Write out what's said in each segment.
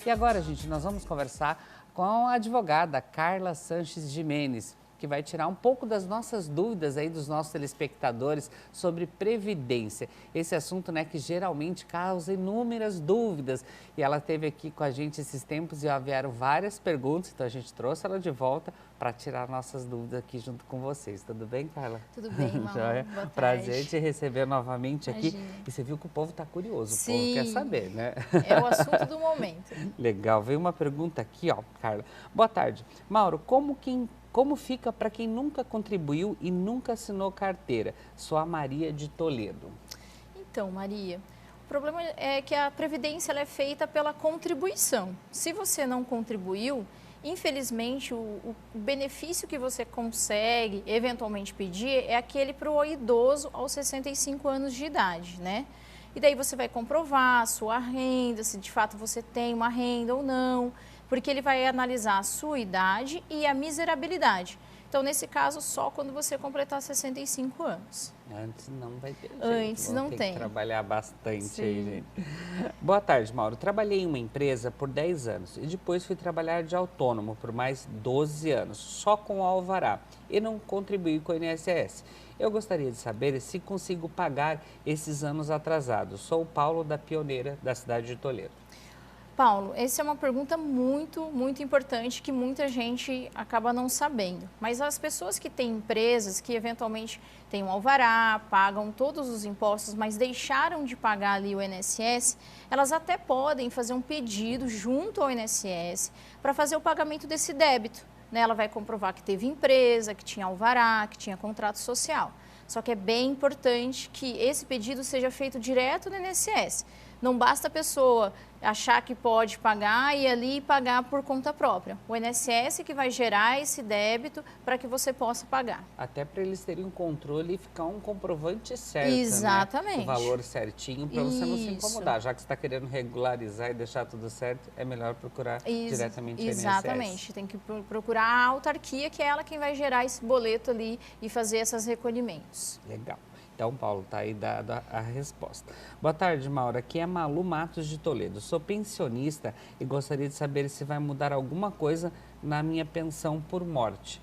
E agora, gente, nós vamos conversar com a advogada Carla Sanches Gimenez, que vai tirar um pouco das nossas dúvidas aí dos nossos telespectadores sobre previdência. Esse assunto, né, que geralmente causa inúmeras dúvidas. E ela esteve aqui com a gente esses tempos e enviaram várias perguntas, então a gente trouxe ela de volta para tirar nossas dúvidas aqui junto com vocês. Tudo bem, Carla? Tudo bem, Malu. Boa tarde. Prazer te receber novamente aqui. Imagina. E você viu que o povo está curioso, Sim, o povo quer saber, né? É o assunto do momento. Legal, veio uma pergunta aqui, ó, Carla. Boa tarde. Mauro, como fica para quem nunca contribuiu e nunca assinou carteira? Sou a Maria de Toledo. Então, Maria, o problema é que a previdência ela é feita pela contribuição. Se você não contribuiu, infelizmente, o benefício que você consegue eventualmente pedir é aquele para o idoso aos 65 anos de idade, né? E daí você vai comprovar a sua renda, se de fato você tem uma renda ou não, porque ele vai analisar a sua idade e a miserabilidade. Então, nesse caso, só quando você completar 65 anos. Antes não vai ter jeito. Antes não tem. tem. Que trabalhar bastante Sim. aí, gente. Boa tarde, Mauro. Trabalhei em uma empresa por 10 anos e depois fui trabalhar de autônomo por mais 12 anos, só com o alvará, e não contribuí com o INSS. Eu gostaria de saber se consigo pagar esses anos atrasados. Sou o Paulo da Pioneira, da cidade de Toledo. Paulo, essa é uma pergunta muito importante que muita gente acaba não sabendo. Mas as pessoas que têm empresas que eventualmente têm um alvará, pagam todos os impostos, mas deixaram de pagar ali o INSS, elas até podem fazer um pedido junto ao INSS para fazer o pagamento desse débito. Né? Ela vai comprovar que teve empresa, que tinha alvará, que tinha contrato social. Só que é bem importante que esse pedido seja feito direto no INSS. Não basta a pessoa achar que pode pagar e ali pagar por conta própria. O INSS que vai gerar esse débito para que você possa pagar. Até para eles terem um controle e ficar um comprovante certo, Exatamente. Né? O valor certinho para você não se incomodar. Já que você está querendo regularizar e deixar tudo certo, é melhor procurar diretamente o INSS. Exatamente. Tem que procurar a autarquia, que é ela quem vai gerar esse boleto ali e fazer esses recolhimentos. Legal. Então, Paulo, está aí dada a resposta. Boa tarde, Maura. Aqui é Malu Matos de Toledo. Sou pensionista e gostaria de saber se vai mudar alguma coisa na minha pensão por morte.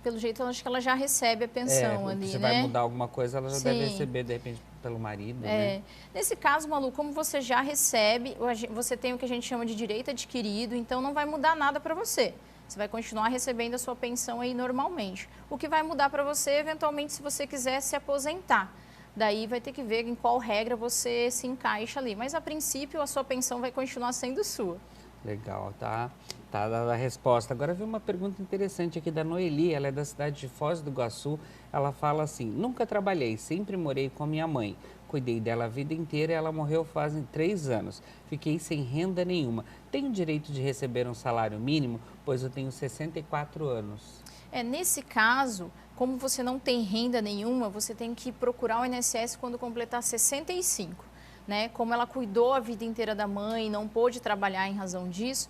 Pelo jeito, eu acho que ela já recebe a pensão ali, né? Se vai mudar alguma coisa, ela já deve receber, de repente, pelo marido, né? Nesse caso, Malu, como você já recebe, você tem o que a gente chama de direito adquirido, então não vai mudar nada para você. Você vai continuar recebendo a sua pensão aí normalmente. O que vai mudar para você, eventualmente, se você quiser se aposentar. Daí vai ter que ver em qual regra você se encaixa ali. Mas, a princípio, a sua pensão vai continuar sendo sua. Legal, tá dada a resposta. Agora veio uma pergunta interessante aqui da Noeli, ela é da cidade de Foz do Iguaçu. Ela fala assim: nunca trabalhei, sempre morei com a minha mãe. Cuidei dela a vida inteira e ela morreu fazem 3 anos. Fiquei sem renda nenhuma. Tenho direito de receber um salário mínimo, pois eu tenho 64 anos. Nesse caso, como você não tem renda nenhuma, você tem que procurar o INSS quando completar 65. Né? Como ela cuidou a vida inteira da mãe e não pôde trabalhar em razão disso,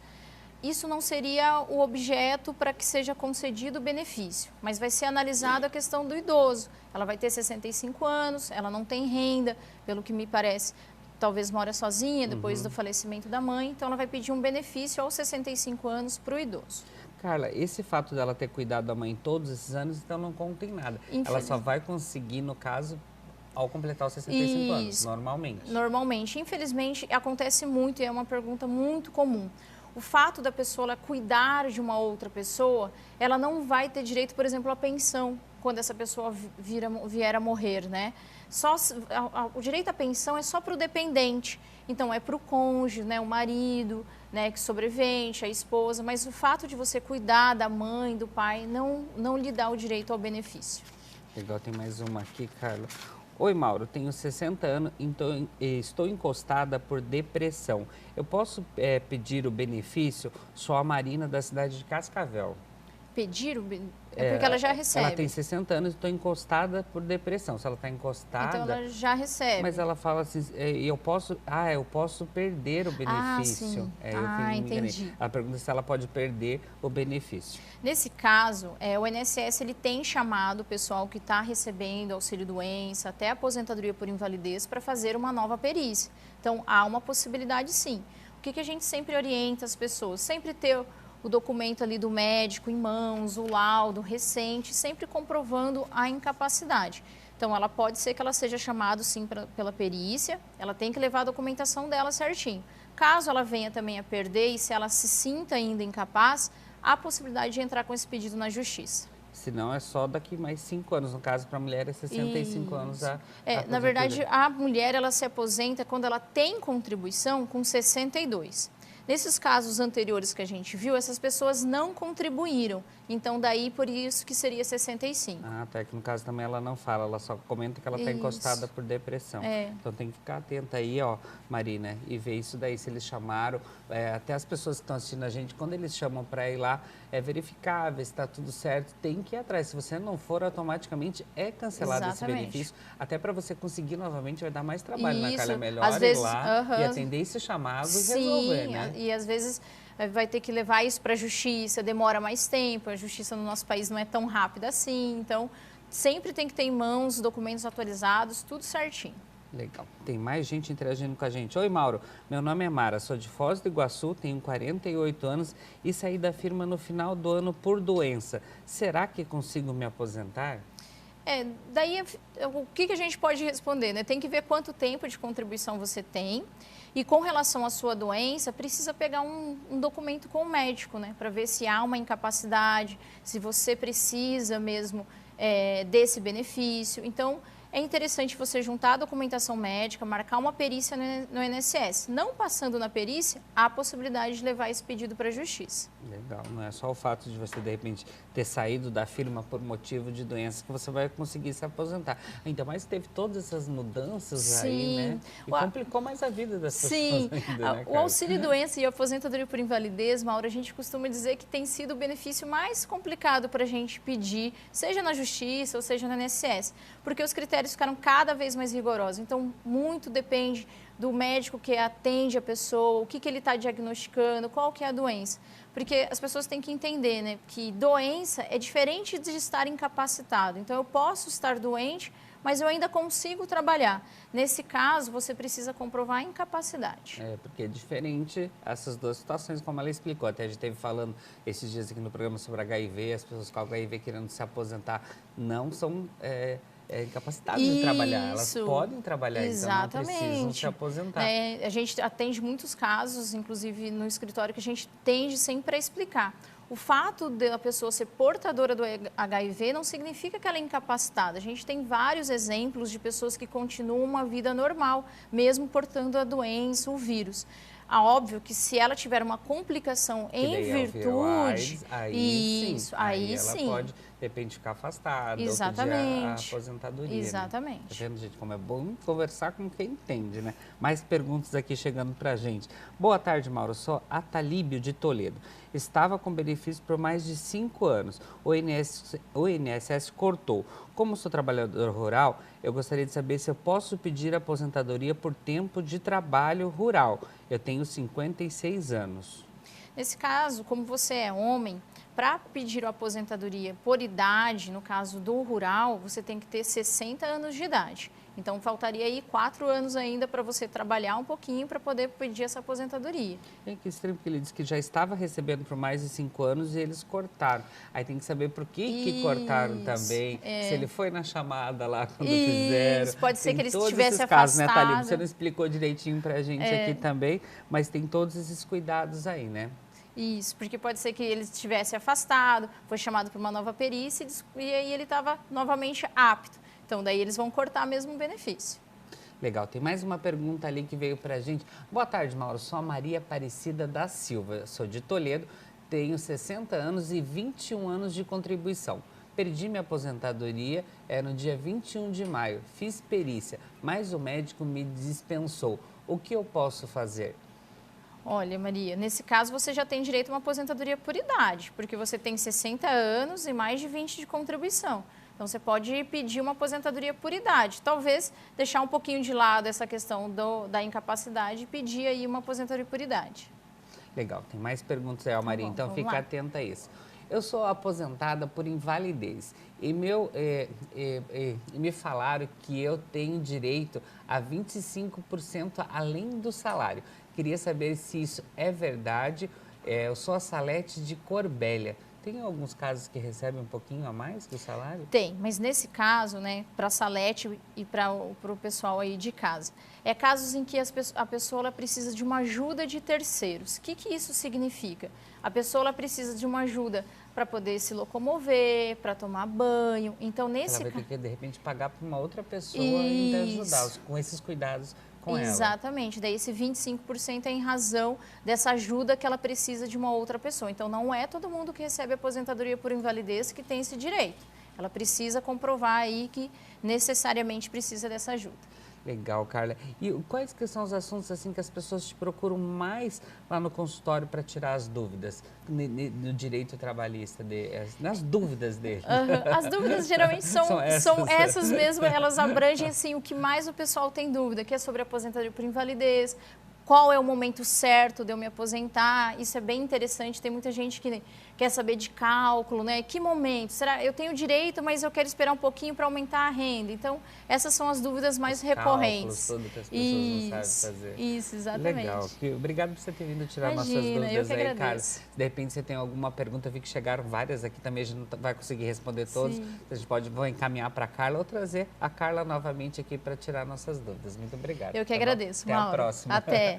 isso não seria o objeto para que seja concedido o benefício, mas vai ser analisada a questão do idoso. Ela vai ter 65 anos, ela não tem renda, pelo que me parece, talvez mora sozinha depois do falecimento da mãe, então ela vai pedir um benefício aos 65 anos para o idoso. Carla, esse fato dela ter cuidado da mãe todos esses anos, então não conta em nada. Ela só vai conseguir, no caso, ao completar os 65 anos, normalmente. Normalmente. Infelizmente, acontece muito e é uma pergunta muito comum. O fato da pessoa cuidar de uma outra pessoa, ela não vai ter direito, por exemplo, à pensão, quando essa pessoa vier a morrer, né? O direito à pensão é só para o dependente. Então, é para o cônjuge, né, o marido, né, que sobrevivente, a esposa. Mas o fato de você cuidar da mãe, do pai, não lhe dá o direito ao benefício. Legal, tem mais uma aqui, Carla. Oi, Mauro, tenho 60 anos, então estou encostada por depressão. Eu posso pedir o benefício? Sou a Marina da cidade de Cascavel. Pedir o benefício? É porque ela já recebe. Ela tem 60 anos e estou encostada por depressão. Se ela está encostada... Então ela já recebe. Mas ela fala assim, eu posso perder o benefício. Ah, sim. Entendi. Ela pergunta se ela pode perder o benefício. Nesse caso, o INSS ele tem chamado o pessoal que está recebendo auxílio-doença, até aposentadoria por invalidez, para fazer uma nova perícia. Então, há uma possibilidade sim. o que a gente sempre orienta as pessoas? Sempre ter o documento ali do médico em mãos, o laudo recente, sempre comprovando a incapacidade. Então, ela pode ser que ela seja chamada, sim, pela perícia, ela tem que levar a documentação dela certinho. Caso ela venha também a perder e se ela se sinta ainda incapaz, há a possibilidade de entrar com esse pedido na justiça. Se não, é só daqui mais 5 anos. No caso, para a mulher, é 65 anos a na verdade, a mulher ela se aposenta quando ela tem contribuição com 62. Nesses casos anteriores que a gente viu, essas pessoas não contribuíram. Então, daí, por isso que seria 65. Ah, até que no caso também ela não fala, ela só comenta que ela está encostada por depressão. Então, tem que ficar atenta aí, ó, Marina, e ver isso daí, se eles chamaram. Até as pessoas que estão assistindo a gente, quando eles chamam para ir lá, verificar, ver se está tudo certo, tem que ir atrás. Se você não for, automaticamente é cancelado esse benefício. Até para você conseguir novamente, vai dar mais trabalho na Carla. É melhor às vezes, ir lá e atender esse chamado e resolver, né? E às vezes vai ter que levar isso para a justiça, demora mais tempo, a justiça no nosso país não é tão rápida assim, então sempre tem que ter em mãos documentos atualizados, tudo certinho. Legal. Tem mais gente interagindo com a gente. Oi, Mauro. Meu nome é Mara, sou de Foz do Iguaçu, tenho 48 anos e saí da firma no final do ano por doença. Será que consigo me aposentar? Daí o que a gente pode responder, né? Tem que ver quanto tempo de contribuição você tem e com relação à sua doença, precisa pegar um documento com o médico, né? Para ver se há uma incapacidade, se você precisa mesmo desse benefício. Então, é interessante você juntar a documentação médica, marcar uma perícia no INSS. Não passando na perícia, há a possibilidade de levar esse pedido para a justiça. Legal, não é só o fato de você, de repente, ter saído da firma por motivo de doença que você vai conseguir se aposentar. Ainda mais teve todas essas mudanças aí, né? E complicou mais a vida das pessoas ainda, né, o auxílio-doença e a aposentadoria por invalidez, Mauro, a gente costuma dizer que tem sido o benefício mais complicado para a gente pedir, seja na justiça ou seja no INSS, porque os critérios ficaram cada vez mais rigorosos. Então, muito depende do médico que atende a pessoa, o que ele está diagnosticando, qual que é a doença. Porque as pessoas têm que entender, né, que doença é diferente de estar incapacitado. Então, eu posso estar doente, mas eu ainda consigo trabalhar. Nesse caso, você precisa comprovar a incapacidade. Porque é diferente essas duas situações, como ela explicou. Até a gente esteve falando esses dias aqui no programa sobre HIV, as pessoas com HIV querendo se aposentar não são incapacitadas de trabalhar. Elas podem trabalhar, exatamente. Então não precisam se aposentar. A gente atende muitos casos, inclusive no escritório, que a gente tende sempre a explicar. O fato da pessoa ser portadora do HIV não significa que ela é incapacitada. A gente tem vários exemplos de pessoas que continuam uma vida normal, mesmo portando a doença, o vírus. Óbvio que se ela tiver uma complicação em virtude, aí ela pode, de repente, ficar afastada, exatamente, ou pedir a aposentadoria. Exatamente. Né? Tá vendo, gente, como é bom conversar com quem entende, né? Mais perguntas aqui chegando pra gente. Boa tarde, Mauro. Sou a Talíbio de Toledo. Estava com benefício por mais de 5 anos. O INSS cortou. Como sou trabalhador rural, eu gostaria de saber se eu posso pedir aposentadoria por tempo de trabalho rural. Eu tenho 56 anos. Nesse caso, como você é homem, para pedir a aposentadoria por idade, no caso do rural, você tem que ter 60 anos de idade. Então, faltaria aí 4 anos ainda para você trabalhar um pouquinho para poder pedir essa aposentadoria. É que estranho, porque ele disse que já estava recebendo por mais de 5 anos e eles cortaram. Aí tem que saber por que cortaram também, se ele foi na chamada lá quando fizeram. Pode ser tem que ele todos estivesse esses casos, afastado. né, Thalíbio? Você não explicou direitinho para a gente aqui também, mas tem todos esses cuidados aí, né? Isso, porque pode ser que ele estivesse afastado, foi chamado para uma nova perícia e aí ele estava novamente apto. Então, daí eles vão cortar mesmo o benefício. Legal, tem mais uma pergunta ali que veio para a gente. Boa tarde, Mauro. Sou a Maria Aparecida da Silva, sou de Toledo, tenho 60 anos e 21 anos de contribuição. Perdi minha aposentadoria no dia 21 de maio, fiz perícia, mas o médico me dispensou. O que eu posso fazer? Olha, Maria, nesse caso você já tem direito a uma aposentadoria por idade, porque você tem 60 anos e mais de 20 de contribuição. Então, você pode pedir uma aposentadoria por idade. Talvez deixar um pouquinho de lado essa questão da incapacidade e pedir aí uma aposentadoria por idade. Legal, tem mais perguntas aí, Maria, então fica atenta a isso. eu sou aposentada por invalidez e me falaram que eu tenho direito a 25% além do salário. Queria saber se isso é verdade. Eu sou a Salete de Corbélia. Tem alguns casos que recebem um pouquinho a mais do salário? Tem, mas nesse caso, né, para a Salete e para o pessoal aí de casa, é casos em que a pessoa ela precisa de uma ajuda de terceiros. O que isso significa? A pessoa ela precisa de uma ajuda para poder se locomover, para tomar banho. Então, nesse ela vai ter que, de repente, pagar para uma outra pessoa e ajudar com esses cuidados com ela. Exatamente. Daí esse 25% é em razão dessa ajuda que ela precisa de uma outra pessoa. Então, não é todo mundo que recebe aposentadoria por invalidez que tem esse direito. Ela precisa comprovar aí que necessariamente precisa dessa ajuda. Legal, Carla. E quais que são os assuntos assim que as pessoas te procuram mais lá no consultório para tirar as dúvidas no direito trabalhista, nas dúvidas dele? As dúvidas geralmente são essas mesmo, elas abrangem assim, o que mais o pessoal tem dúvida, que é sobre aposentadoria por invalidez, qual é o momento certo de eu me aposentar, isso é bem interessante, tem muita gente que quer saber de cálculo, né? Que momento? Será eu tenho direito, mas eu quero esperar um pouquinho para aumentar a renda? Então, essas são as dúvidas mais recorrentes. Tudo que as pessoas não sabem fazer. Isso, exatamente. Legal. Obrigado por você ter vindo tirar nossas Imagina, dúvidas eu que aí, agradeço. Carla. De repente você tem alguma pergunta, eu vi que chegaram várias aqui também, a gente não vai conseguir responder todas. Sim. A gente vou encaminhar para a Carla ou trazer a Carla novamente aqui para tirar nossas dúvidas. Muito obrigado. Eu que agradeço. Até a próxima. Até.